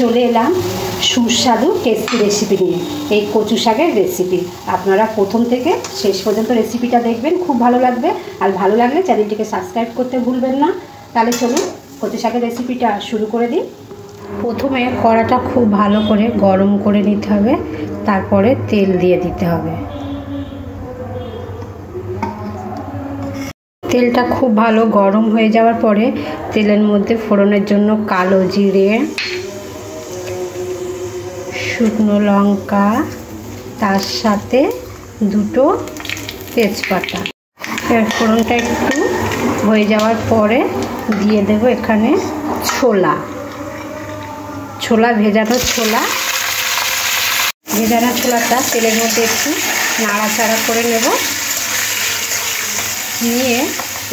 চলে এলাম সুস্বাদু টেস্টি রেসিপি নিয়ে। এই কচু শাকের রেসিপি আপনারা প্রথম থেকে শেষ পর্যন্ত রেসিপিটা দেখবেন, খুব ভালো লাগবে। আর ভালো লাগলে চ্যানেলটিকে সাবস্ক্রাইব করতে ভুলবেন না। তাহলে চলুন কচু শাকের রেসিপিটা শুরু করে দিই। প্রথমে কড়াটা খুব ভালো করে গরম করে নিতে হবে, তারপরে তেল দিয়ে দিতে হবে। তেলটা খুব ভালো গরম হয়ে যাওয়ার পরে তেলের মধ্যে ফোড়নের জন্য কালো জিরে, শুকনো লঙ্কা, তার সাথে দুটো তেজপাতা। ফোড়নটা একটু হয়ে যাওয়ার পরে দিয়ে দেব এখানে ছোলা ভেজানো ছোলাটা তেলের মধ্যে একটু নাড়াচাড়া করে নেব। নিয়ে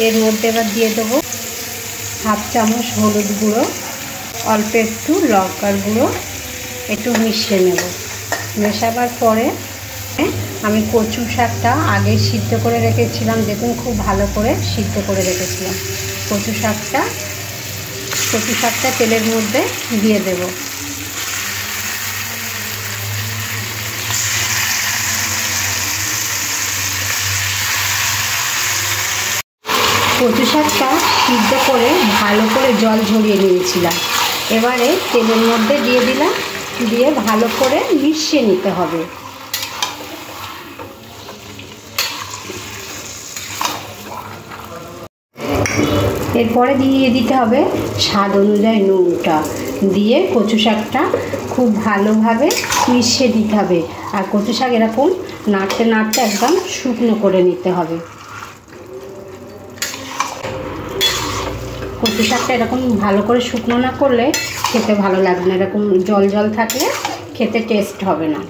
এর মধ্যে এবার দিয়ে দেবো হাফ চামচ হলুদ গুঁড়ো, অল্প একটু লঙ্কার গুঁড়ো, একটু মিশিয়ে নেব। মেশাবার পরে আমি কচু শাকটা আগে সিদ্ধ করে রেখেছিলাম, দেখুন খুব ভালো করে সিদ্ধ করে রেখেছিলাম। কচু শাকটা তেলের মধ্যে দিয়ে দেব। কচু শাকটা সিদ্ধ করে ভালো করে জল ঝরিয়ে নিয়েছিলাম। এবারে তেলের মধ্যে দিয়ে দিলাম, দিয়ে ভালো করে মিশিয়ে নিতে হবে। এরপরে দিয়ে দিতে হবে স্বাদ অনুযায়ী নুনটা, দিয়ে কচু শাকটা খুব ভালোভাবে মিশিয়ে দিতে হবে। আর কচু শাক এরকম নাড়তে নাড়তে একদম শুকনো করে নিতে হবে। কচু শাকটা এরকম ভালো করে শুকনো না করলে খেতে ভালো লাগবে না, এরকম জল জল থাকলে খেতে টেস্ট হবে না।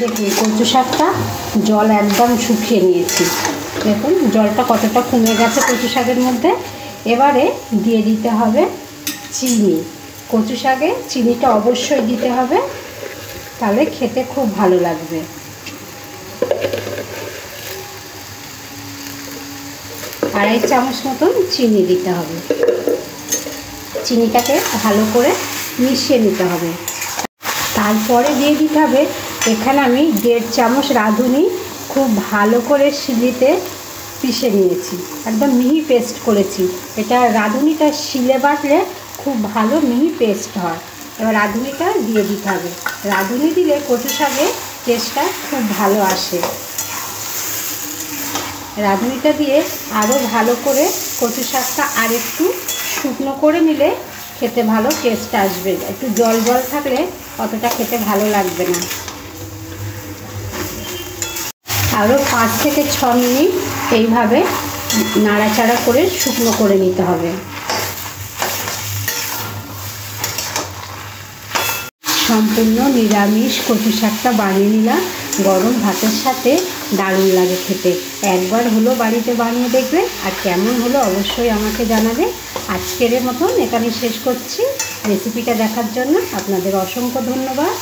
দেখুন কচু শাকটা জল একদম শুকিয়ে নিয়েছি, দেখুন জলটা কতটা কমে গেছে কচু শাকের মধ্যে। এবারে দিয়ে দিতে হবে চিনি। কচু শাকে চিনিটা অবশ্যই দিতে হবে, তাহলে খেতে খুব ভালো লাগবে। আড়াই চামচ মতন চিনি দিতে হবে। চিনিটাকে ভালো করে মিশিয়ে নিতে হবে। তারপরে দিয়ে দিতে হবে এখানে আমি 1.5 চামচ রাঁধুনি খুব ভালো করে শিলিতে পিষে নিয়েছি, একদম মিহি পেস্ট করেছি। এটা রাঁধুনিটা শিলে বাটলে খুব ভালো মিহি পেস্ট হয়। এবার রাঁধুনিটা দিয়ে দিতে হবে। রাঁধুনি দিলে কচু শাকের টেস্টটা খুব ভালো আসে। রাঁধুনিটা দিয়ে আরও ভালো করে কচু শাকটা আর একটু শুকনো করে নিলে খেতে ভালো টেস্ট আসবে। একটু জল জল থাকলে অতটা খেতে ভালো লাগবে না। আরও 5 থেকে 6 মিনিট এইভাবে নাড়াচাড়া করে শুকনো করে নিতে হবে। সম্পূর্ণ নিরামিষ কচু শাকটা বানিয়ে নিলাম। গরম ভাতের সাথে দারুণ লাগে খেতে। একবার হলো বাড়িতে বানিয়ে দেখবে, আর কেমন হলো অবশ্যই আমাকে জানাবে। আজকের মতন এখানে শেষ করছি। রেসিপিটা দেখার জন্য আপনাদের অসংখ্য ধন্যবাদ।